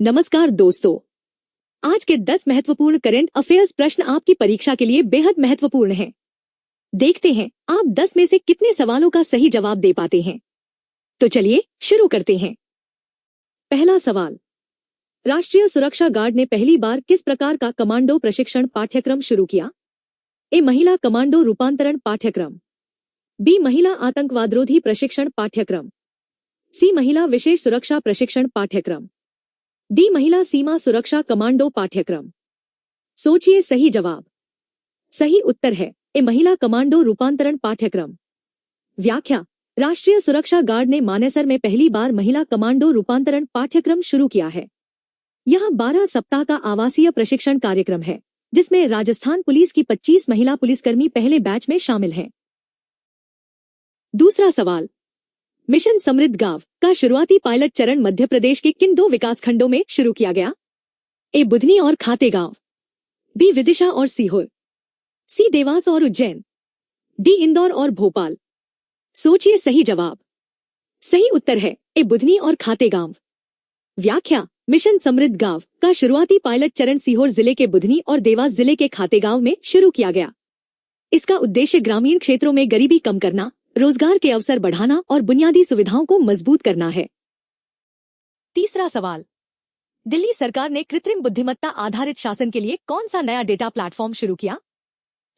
नमस्कार दोस्तों, आज के 10 महत्वपूर्ण करंट अफेयर्स प्रश्न आपकी परीक्षा के लिए बेहद महत्वपूर्ण हैं। देखते हैं आप 10 में से कितने सवालों का सही जवाब दे पाते हैं। तो चलिए शुरू करते हैं। पहला सवाल, राष्ट्रीय सुरक्षा गार्ड ने पहली बार किस प्रकार का कमांडो प्रशिक्षण पाठ्यक्रम शुरू किया? ए. महिला कमांडो रूपांतरण पाठ्यक्रम, बी. महिला आतंकवादरोधी प्रशिक्षण पाठ्यक्रम, सी. महिला विशेष सुरक्षा प्रशिक्षण पाठ्यक्रम, डी. महिला सीमा सुरक्षा कमांडो पाठ्यक्रम। सोचिए सही जवाब। सही उत्तर है ए. महिला कमांडो रूपांतरण पाठ्यक्रम। व्याख्या, राष्ट्रीय सुरक्षा गार्ड ने मानेसर में पहली बार महिला कमांडो रूपांतरण पाठ्यक्रम शुरू किया है। यह 12 सप्ताह का आवासीय प्रशिक्षण कार्यक्रम है, जिसमें राजस्थान पुलिस की 25 महिला पुलिसकर्मी पहले बैच में शामिल हैं। दूसरा सवाल, मिशन समृद्ध गांव का शुरुआती पायलट चरण मध्य प्रदेश के किन 2 विकासखंडों में शुरू किया गया? ए. बुधनी और खातेगांव, बी. विदिशा और सीहोर, सी. देवास और उज्जैन, डी. इंदौर और भोपाल। सोचिए सही जवाब। सही उत्तर है ए. बुधनी और खातेगांव। व्याख्या, मिशन समृद्ध गांव का शुरुआती पायलट चरण सीहोर जिले के बुधनी और देवास जिले के खातेगांव में शुरू किया गया। इसका उद्देश्य ग्रामीण क्षेत्रों में गरीबी कम करना, रोजगार के अवसर बढ़ाना और बुनियादी सुविधाओं को मजबूत करना है। तीसरा सवाल, दिल्ली सरकार ने कृत्रिम बुद्धिमत्ता आधारित शासन के लिए कौन सा नया डेटा प्लेटफॉर्म शुरू किया?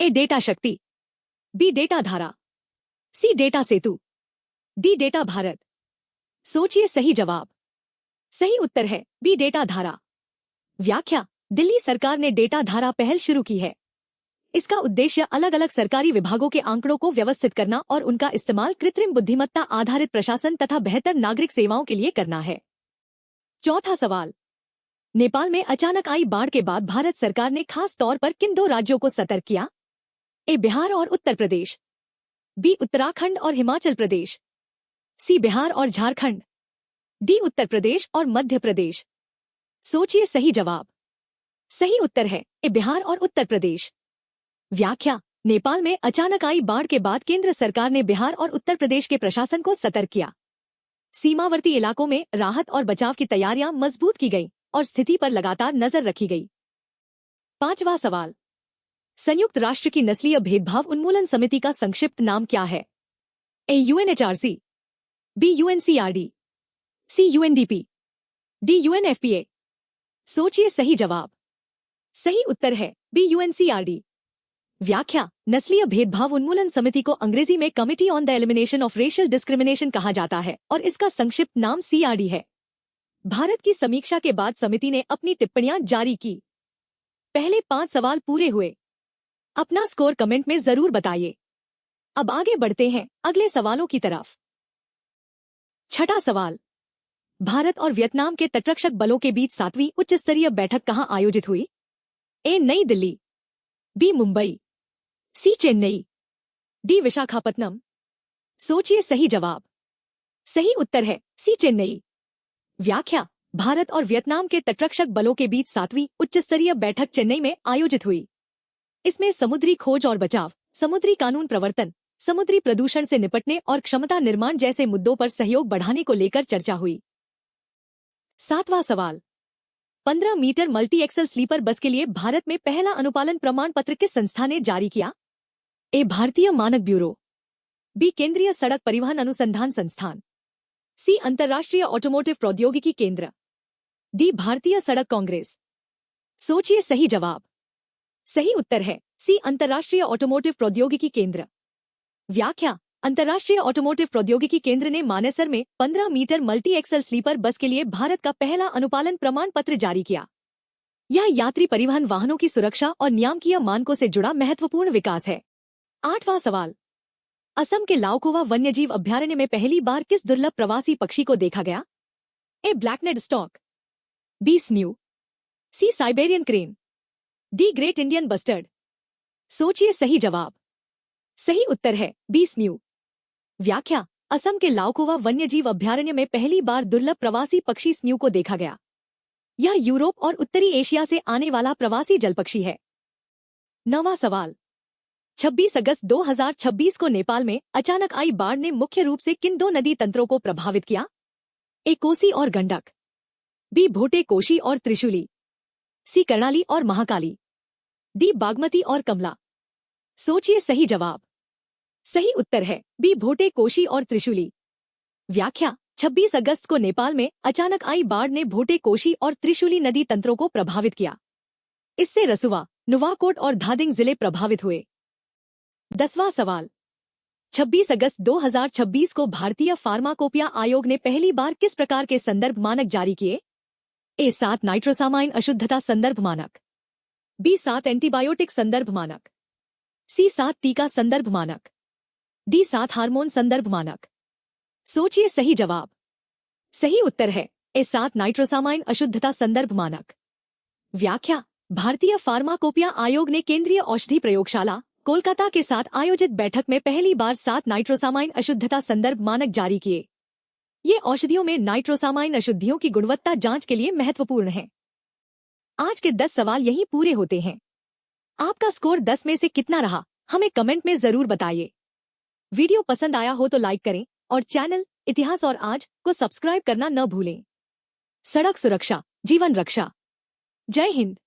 ए. डेटा शक्ति, बी. डेटा धारा, सी. डेटा सेतु, डी. डेटा भारत। सोचिए सही जवाब। सही उत्तर है बी. डेटा धारा। व्याख्या, दिल्ली सरकार ने डेटा धारा पहल शुरू की है। इसका उद्देश्य अलग अलग सरकारी विभागों के आंकड़ों को व्यवस्थित करना और उनका इस्तेमाल कृत्रिम बुद्धिमत्ता आधारित प्रशासन तथा बेहतर नागरिक सेवाओं के लिए करना है। चौथा सवाल, नेपाल में अचानक आई बाढ़ के बाद भारत सरकार ने खास तौर पर किन 2 राज्यों को सतर्क किया? ए. बिहार और उत्तर प्रदेश, बी. उत्तराखंड और हिमाचल प्रदेश, सी. बिहार और झारखंड, डी. उत्तर प्रदेश और मध्य प्रदेश। सोचिए सही जवाब। सही उत्तर है ए. बिहार और उत्तर प्रदेश। व्याख्या, नेपाल में अचानक आई बाढ़ के बाद केंद्र सरकार ने बिहार और उत्तर प्रदेश के प्रशासन को सतर्क किया। सीमावर्ती इलाकों में राहत और बचाव की तैयारियां मजबूत की गईं और स्थिति पर लगातार नजर रखी गई। पांचवा सवाल, संयुक्त राष्ट्र की नस्लीय भेदभाव उन्मूलन समिति का संक्षिप्त नाम क्या है? A. UNHRC, B. UNCRD, C. UNDP, D. UNFPA। सोचिए सही जवाब। सही उत्तर है बी. UNCRD। व्याख्या, नस्लीय भेदभाव उन्मूलन समिति को अंग्रेजी में committee on the elimination of racial discrimination कहा जाता है और इसका संक्षिप्त नाम CRD है। भारत की समीक्षा के बाद समिति ने अपनी टिप्पणियां जारी की। पहले 5 सवाल पूरे हुए। अपना स्कोर कमेंट में जरूर बताइए। अब आगे बढ़ते हैं अगले सवालों की तरफ। छठा सवाल, भारत और वियतनाम के तटरक्षक बलों के बीच 7वीं उच्च स्तरीय बैठक कहां आयोजित हुई? ए. नई दिल्ली, बी. मुंबई, सी. चेन्नई, डी. विशाखापत्तनम। सोचिए सही जवाब। सही उत्तर है सी. चेन्नई। व्याख्या, भारत और वियतनाम के तटरक्षक बलों के बीच 7वीं उच्च स्तरीय बैठक चेन्नई में आयोजित हुई। इसमें समुद्री खोज और बचाव, समुद्री कानून प्रवर्तन, समुद्री प्रदूषण से निपटने और क्षमता निर्माण जैसे मुद्दों पर सहयोग बढ़ाने को लेकर चर्चा हुई। 7वां सवाल, 15 metre multi axle sleeper bus के लिए भारत में पहला अनुपालन प्रमाण पत्र किस संस्था ने जारी किया? ए. भारतीय मानक ब्यूरो, बी. केंद्रीय सड़क परिवहन अनुसंधान संस्थान, सी. अंतर्राष्ट्रीय ऑटोमोटिव प्रौद्योगिकी केंद्र, डी. भारतीय सड़क कांग्रेस। सोचिए सही जवाब। सही उत्तर है सी. अंतर्राष्ट्रीय ऑटोमोटिव प्रौद्योगिकी केंद्र। व्याख्या, अंतर्राष्ट्रीय ऑटोमोटिव प्रौद्योगिकी केंद्र ने मानेसर में 15 metre multi axle sleeper bus के लिए भारत का पहला अनुपालन प्रमाण पत्र जारी किया। यह यात्री परिवहन वाहनों की सुरक्षा और नियामकीय मानकों से जुड़ा महत्वपूर्ण विकास है। 8वां सवाल, असम के लाओकुवा वन्यजीव अभ्यारण्य में पहली बार किस दुर्लभ प्रवासी पक्षी को देखा गया? A. Black necked stork, B. Smew, C. Siberian crane, D. Great Indian bustard. सोचिए सही जवाब। सही उत्तर है बी. स्न्यू। व्याख्या, असम के लाओकुवा वन्यजीव अभ्यारण्य में पहली बार दुर्लभ प्रवासी पक्षी स्न्यू को देखा गया। यह यूरोप और उत्तरी एशिया से आने वाला प्रवासी जलपक्षी है। 9वां सवाल, 26 अगस्त 2026 को नेपाल में अचानक आई बाढ़ ने मुख्य रूप से किन 2 नदी तंत्रों को प्रभावित किया? ए. कोसी और गंडक, बी भोटे, कोशी और त्रिशूली, सी कर्णाली और महाकाली, डी बागमती और कमला। सोचिए सही जवाब। सही उत्तर है बी भोटे, कोशी और त्रिशूली। व्याख्या: 26 अगस्त को नेपाल में अचानक आई बाढ़ ने भोटे, कोशी और त्रिशूली नदी तंत्रों को प्रभावित किया। इससे रसुवा, नुवाकोट और धादिंग जिले प्रभावित हुए। 10वां सवाल, 26 अगस्त 2026 को भारतीय फार्माकोपिया आयोग ने पहली बार किस प्रकार के संदर्भ मानक जारी किए? ए 7 नाइट्रोसामाइन अशुद्धता संदर्भ मानक, बी 7 एंटीबायोटिक संदर्भ मानक, सी 7 टीका संदर्भ मानक, डी 7 हार्मोन संदर्भ मानक। सोचिए सही जवाब। सही उत्तर है ए 7 नाइट्रोसामाइन अशुद्धता संदर्भ मानक। व्याख्या: भारतीय फार्माकोपिया आयोग ने केंद्रीय औषधि प्रयोगशाला कोलकाता के साथ आयोजित बैठक में पहली बार 7 नाइट्रोसामाइन अशुद्धता संदर्भ मानक जारी किए। ये औषधियों में नाइट्रोसामाइन अशुद्धियों की गुणवत्ता जांच के लिए महत्वपूर्ण है। आज के 10 सवाल यहीं पूरे होते हैं। आपका स्कोर 10 में से कितना रहा, हमें कमेंट में जरूर बताइए। वीडियो पसंद आया हो तो लाइक करें और चैनल इतिहास और आज को सब्सक्राइब करना न भूलें। सड़क सुरक्षा, जीवन रक्षा। जय हिंद।